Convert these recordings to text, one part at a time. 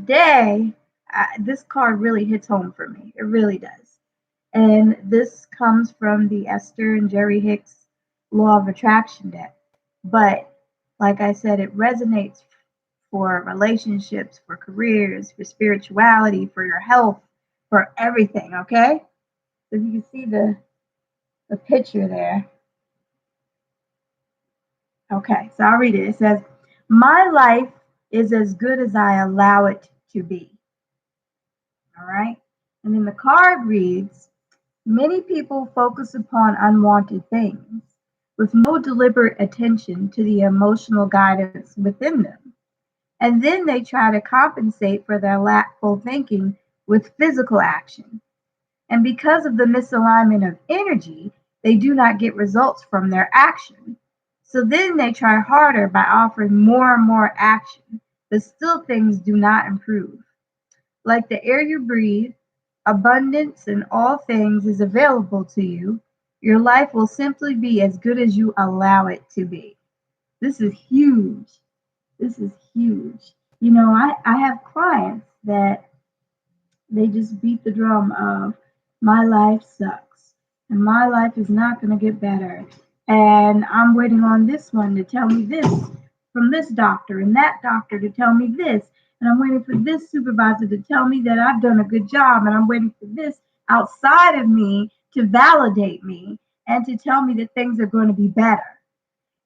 today, this card really hits home for me. It really does. And this comes from the Esther and Jerry Hicks Law of Attraction deck. But like I said, it resonates for relationships, for careers, for spirituality, for your health, for everything, okay? So if you can see the picture there. Okay, so I'll read it. It says, "My life is as good as I allow it to be." All right. And then the card reads, "Many people focus upon unwanted things with no deliberate attention to the emotional guidance within them. And then they try to compensate for their lackful thinking with physical action. And because of the misalignment of energy, they do not get results from their action. So then they try harder by offering more and more action, but still things do not improve. Like the air you breathe, abundance in all things is available to you. Your life will simply be as good as you allow it to be." This is huge. This is huge. I have clients that they just beat the drum of, "My life sucks and my life is not going to get better. And I'm waiting on this one to tell me this from this doctor and that doctor to tell me this. And I'm waiting for this supervisor to tell me that I've done a good job. And I'm waiting for this outside of me to validate me and to tell me that things are going to be better."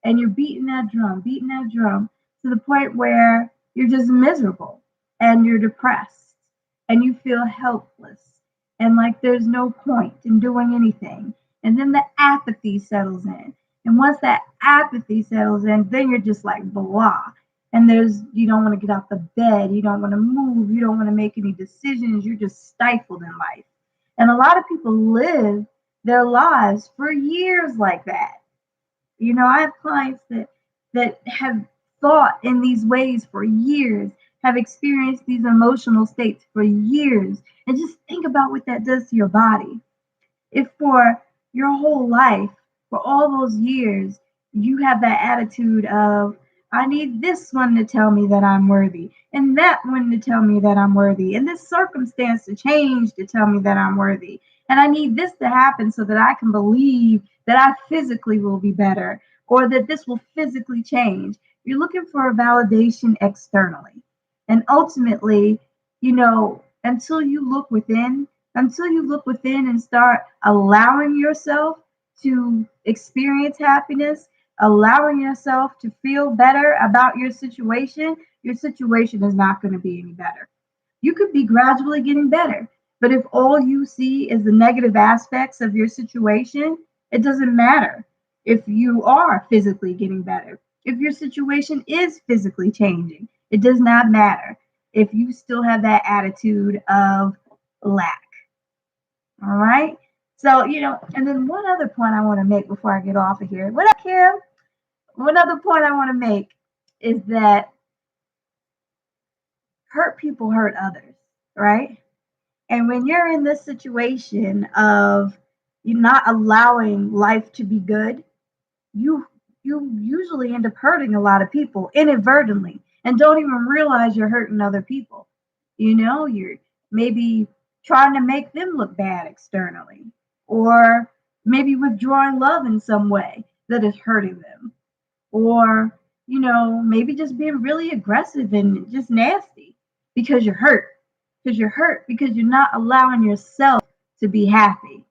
And you're beating that drum to the point where you're just miserable and you're depressed and you feel helpless and like there's no point in doing anything. And then the apathy settles in. And once that apathy settles in, then you're just like blah. And you don't want to get out the bed, you don't want to move, you don't want to make any decisions, you're just stifled in life. And a lot of people live their lives for years like that. I have clients that have thought in these ways for years, have experienced these emotional states for years. And just think about what that does to your body. If for your whole life, for all those years, you have that attitude of, "I need this one to tell me that I'm worthy, and that one to tell me that I'm worthy, and this circumstance to change to tell me that I'm worthy. And I need this to happen so that I can believe that I physically will be better, or that this will physically change." You're looking for a validation externally. And ultimately, until you look within and start allowing yourself to experience happiness, allowing yourself to feel better about your situation is not going to be any better. You could be gradually getting better, but if all you see is the negative aspects of your situation, it doesn't matter if you are physically getting better. If your situation is physically changing, it does not matter if you still have that attitude of lack. All right. So, and then one other point I want to make before I get off of here. What up, Kim? One other point I want to make is that hurt people hurt others, right? And when you're in this situation of you not allowing life to be good, you you usually end up hurting a lot of people inadvertently and don't even realize you're hurting other people. You're maybe trying to make them look bad externally, or maybe withdrawing love in some way that is hurting them, or maybe just being really aggressive and just nasty because you're hurt, because you're not allowing yourself to be happy.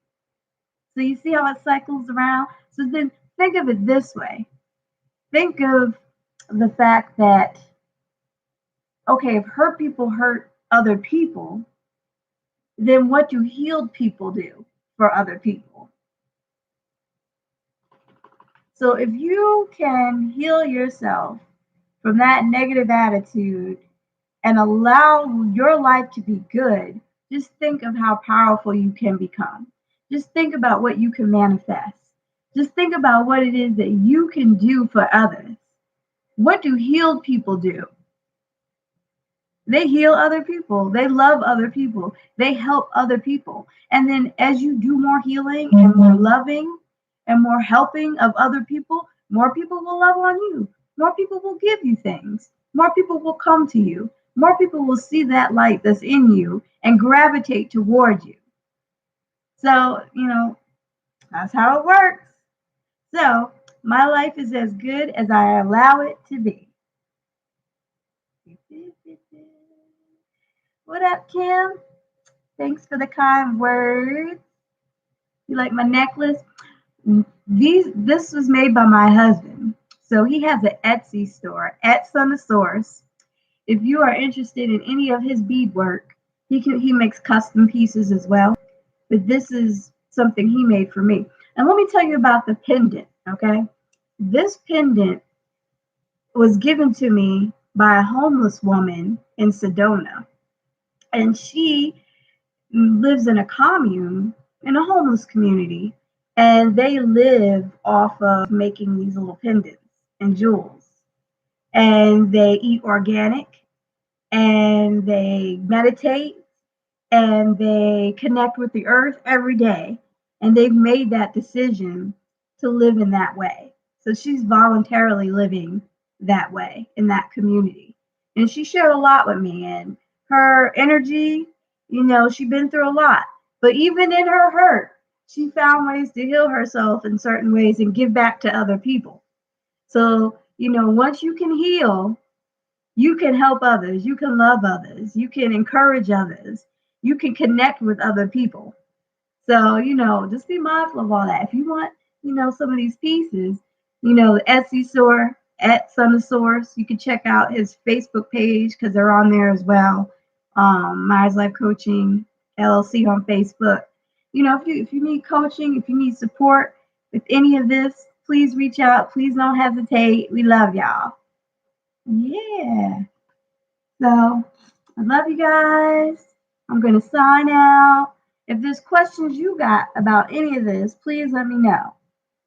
So you see how it cycles around? So then think of it this way. Think of the fact that, okay, if hurt people hurt other people, then what do healed people do for other people? So if you can heal yourself from that negative attitude and allow your life to be good, just think of how powerful you can become. Just think about what you can manifest. Just think about what it is that you can do for others. What do healed people do? They heal other people. They love other people. They help other people. And then as you do more healing and more loving and more helping of other people, more people will love on you. More people will give you things. More people will come to you. more people will see that light that's in you and gravitate towards you. So, that's how it works. So, my life is as good as I allow it to be. What up, Kim? Thanks for the kind words. You like my necklace? This was made by my husband. So he has an Etsy store, at Sonosaurus. If you are interested in any of his beadwork, he makes custom pieces as well. But this is something he made for me. And let me tell you about the pendant, okay? This pendant was given to me by a homeless woman in Sedona. And she lives in a commune, in a homeless community, and they live off of making these little pendants and jewels. And they eat organic, and they meditate, and they connect with the earth every day. And they've made that decision to live in that way. So she's voluntarily living that way in that community. And she shared a lot with me, and her energy, she's been through a lot. But even in her hurt, she found ways to heal herself in certain ways and give back to other people. So, once you can heal, you can help others, you can love others, you can encourage others, you can connect with other people. So, just be mindful of all that. If you want, some of these pieces, the Etsy store at Sonosaurus, you can check out his Facebook page because they're on there as well. Myers Life Coaching LLC on Facebook. If you need coaching, if you need support with any of this, please reach out. Please don't hesitate. We love y'all. Yeah. So I love you guys. I'm going to sign out. If there's questions you got about any of this, please let me know.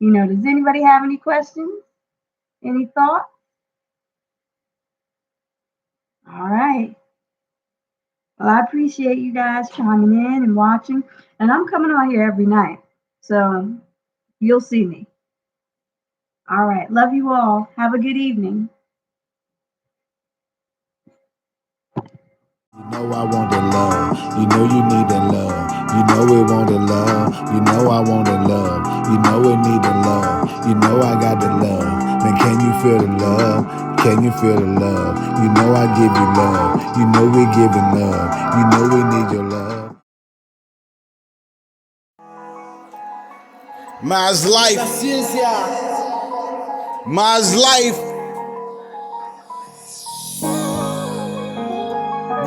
Does anybody have any questions? Any thoughts? All right. Well, I appreciate you guys chiming in and watching. And I'm coming on here every night. So you'll see me. All right. Love you all. Have a good evening. You know I want the love. You know you need the love. You know we want the love. You know I want the love. You know we need the love. You know I got the love. Man, can you feel the love? Can you feel the love? You know I give you love. You know we giving love. You know we need your love. Myers Life. Myers Life.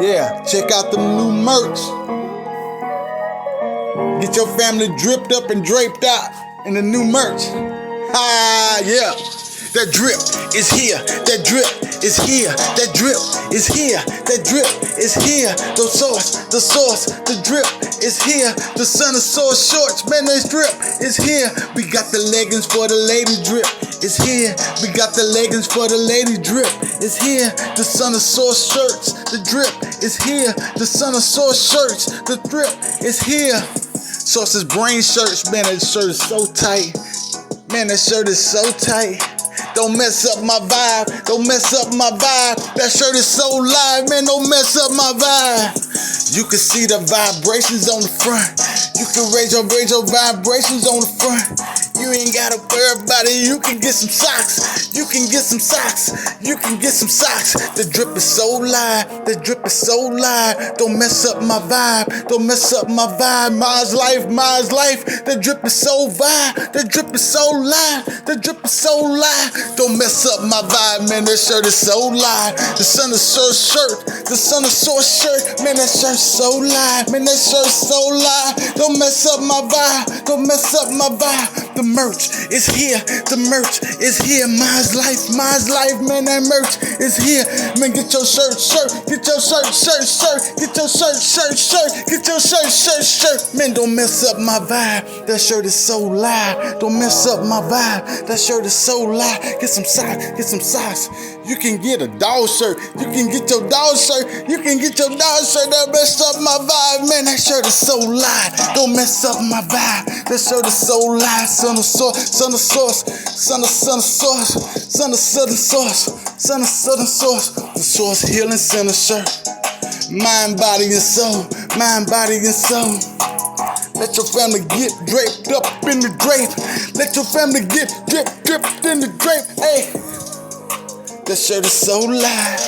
Yeah, check out the new merch. Get your family dripped up and draped out in the new merch. Yeah. That drip is here. That drip is here. That drip is here. That drip is here. The source, the drip is here. The Sonosaurus shorts, man, that drip is here. We got the leggings for the lady drip. It's here. We got the leggings for the lady drip. It's here. The Sonosaurus shirts. The drip is here. The Sonosaurus shirts. The drip is here. Source's brain shirts, man, that shirt is so tight. Man, that shirt is so tight. Don't mess up my vibe. Don't mess up my vibe. That shirt is so live, man. Don't mess up my vibe. You can see the vibrations on the front. You can raise your vibrations on the front. You ain't gotta worry about it. You can get some socks. You can get some socks. You can get some socks. The drip is so live. The drip is so live. Don't mess up my vibe. Don't mess up my vibe. Myers Life, Myers Life. The drip is so vibe. The drip is so live. The drip is so live. Don't mess up my vibe, man. That shirt is so live. The Sonosaurus shirt. The Sonosaurus shirt. Man, that shirt's so live. Man, that shirt's so live. Don't mess up my vibe. Don't mess up my vibe. The merch is here. The merch is here. Myers Life, man, that merch is here. Man, get your shirt. Get your shirt. Get your shirt. Get your shirt. Man, don't mess up my vibe. That shirt is so live. Don't mess up my vibe. That shirt is so live. Get some socks. You can get a dog shirt. You can get your dog shirt. You can get your dog shirt that mess up my vibe. Man, that shirt is so live. Don't mess up my vibe. That shirt is so live. Son of sauce, son of sauce, son of sauce, son of southern sauce, son of southern sauce. The Source Healing Center shirt. Mind, body, and soul. Mind, body, and soul. Let your family get draped up in the drape. Let your family get dripped in the drape. Hey, that shirt is so live.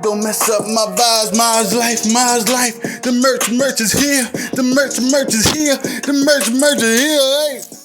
Don't mess up my vibes, Mars life, Mars life. The merch is here. The merch is here. The merch is here. Hey.